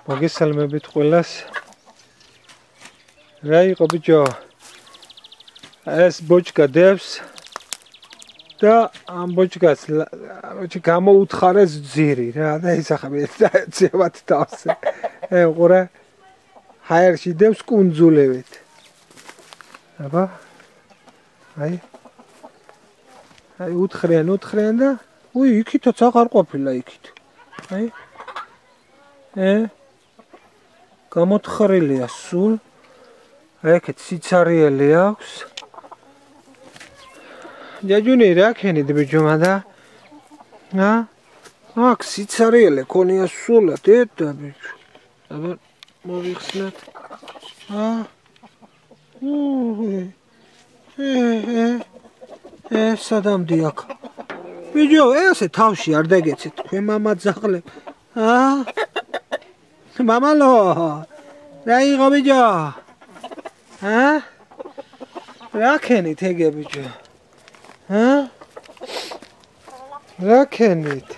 მოგესალმებით ყველას. რა იყო ბიჭო? ეს ბოჭკა დევს და ამ ბოჭკას გამოუთხარეს ძირი რა და ისახები ძევათ თავს. ყურე ჰაერში დევს კუნძულებით. აბა აი უთხრიან და იქითაც აღარ ყოფილა იქით. აი გამოთხარილია სულ. ეგეთ სიცარიელი აქვს. ჯაჯუნი რა ქენით ბიჭომა და? აქ სიცარიელი ქონია სულად ეტა ბიჭო. აბა მოვიხსნათ. სადამდე აქ. ბიჭო, ესე თავში არ დაგეცეთ თქვენ მამა ძაღლებ. მამალო. რა იყო ბიჭო? რა ქენით ეგე ბიჭო? რა ქენით?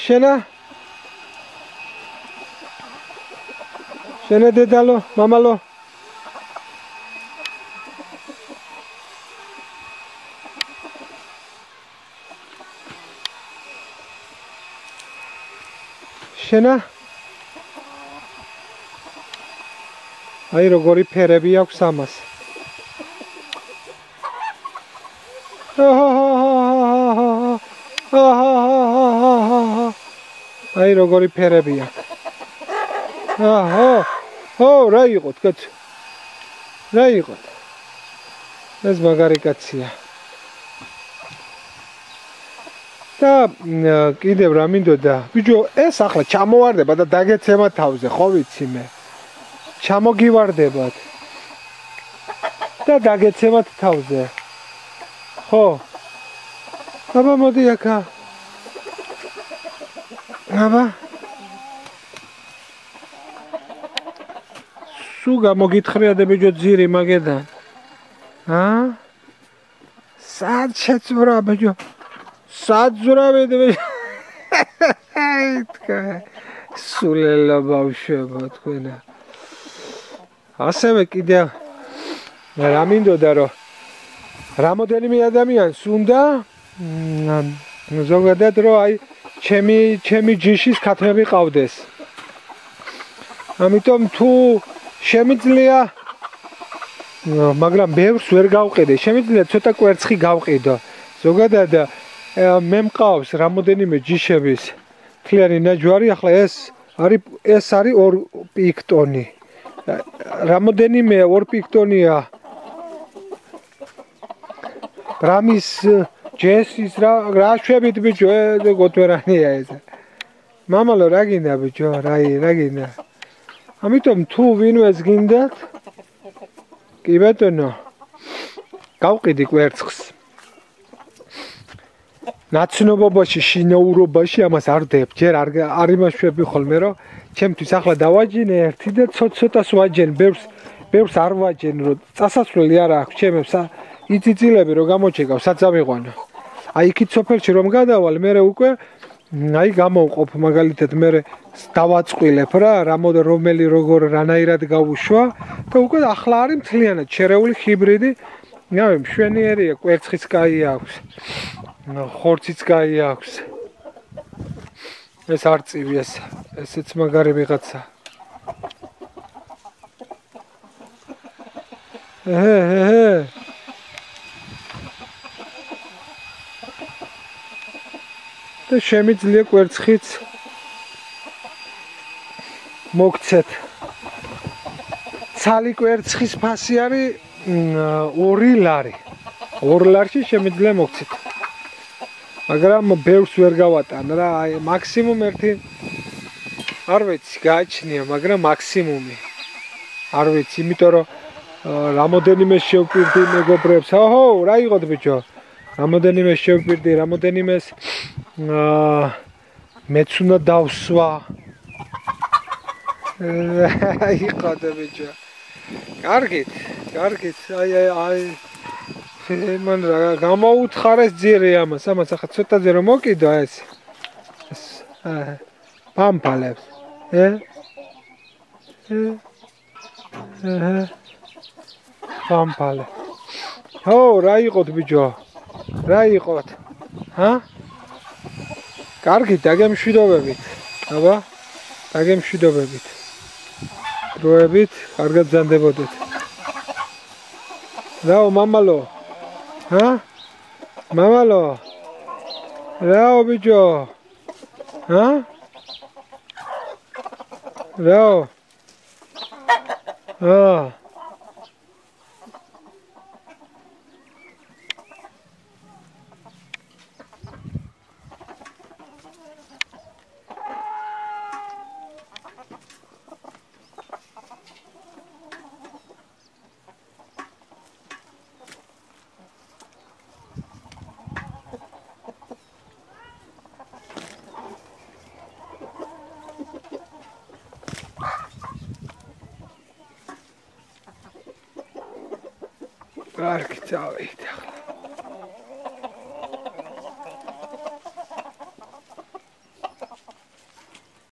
შენა დედალო, მამალო. შენა აი როგორი ფერები აქვს ამას. აი როგორი ფერები აქვს. რა იყოთ კაცო? რა იყოთ? ეს მაგარი კაცია. და კიდევ რა მინდოდა? ბიჭო, ეს ახლა ჩამოვარდება და დაგეცემა თავზე, ხო ვიცი მე. ჩამოგივარდებათ. და დაგეცემათ თავზე. ხო. აბა მოდი აქა. აბა. სულ გამოგითხრიადე ბიჭო ძირი მაგედან. სად შეცვრა ბიჭო? საძრავეთ ბიჭო. სულელა ბავშვებო თქვენა. ასევე კიდევ რა მინდოდა რომ რამოდენიმე ადამიანს უნდა ზოგადად რომ აი ჩემი ჯიშის ქათმები ყავდეს. ამიტომ თუ შემიძლია მაგრამ ბევრს ვერ გავყიდე. შემიძლია ცოტა კვერცხი გავყიდო. ზოგადად მე მყავს რამოდენიმე ჯიშების თლიანი ნაჯვარი. ახლა ეს არის 2 პიქტონი. რამოდენიმე 2 პიქტონია რამის ჯესის რა შვებით ბიჭო გოთვერანია ეს. მამალო რა გინდა ბიჭო? რა გინდა? ამიტომ თუ ვინმეს გინდათ კი ბატონო გავყიდი კვერცხს. ნაცნობობაში, შინაურობაში ამას არ დებ. ჯერ არ იმაშვები ხოლმე რომ ჩემთვის ახლა დავაჯინე ერთი და ცოტას ვაჯენ, ბევრს არ ვაჯენ, რომ წასასვლელი არ აქვს ჩემებს. იწიწილები რომ გამოჩეკავ, საწამიყვანო. აი იქით სოფელში რომ გადავალ, მე უკვე აი გამოვყოფ მაგალითად მე დავაწყვილებ რა, რომელი როგორ რანაირად გავუშვა და უკვე ახლა არის მთლიანად შერეული ჰიბრიდი. ნავი მშვენიერია, კვერცხიც კაი აქვს. ხორციც კაი აქვს. ეს არწივი ესეც მაგარი ვიღაცა. და შემიძლია კვერცხიც მოგცეთ. ცალი კვერცხის ფასი არის 2 ლარი. 2 ლარში შემიძლია მოგცეთ. მაგრამ ბევრს ვერ გავატან რა, აი მაქსიმუმ ერთი არ ვიცი, გააჩნია, მაგრამ მაქსიმუმი. არ ვიცი, იმიტომ რომ რამოდენიმე შევპირდი მეგობრებს. რა იყოთ ბიჭო? რამოდენიმე შევპირდი, რამოდენიმეს მეც უნდა დავსვა. იყოთ ბიჭო. კარგით, აი მან რა გამოუთხარეს ძირი ამას ახლა ცოტაზე რომ მოკიდო ეს პამპალებს პამპალე ო რა იყოთ ბიჭო რა იყოთ კარგი დაგემშვიდობებით აბა დაგემშვიდობებით დროებით კარგად ბრძანდებოდეთ რაო მამალო მამალო რაო ბიჭო რაო Ark, ciao,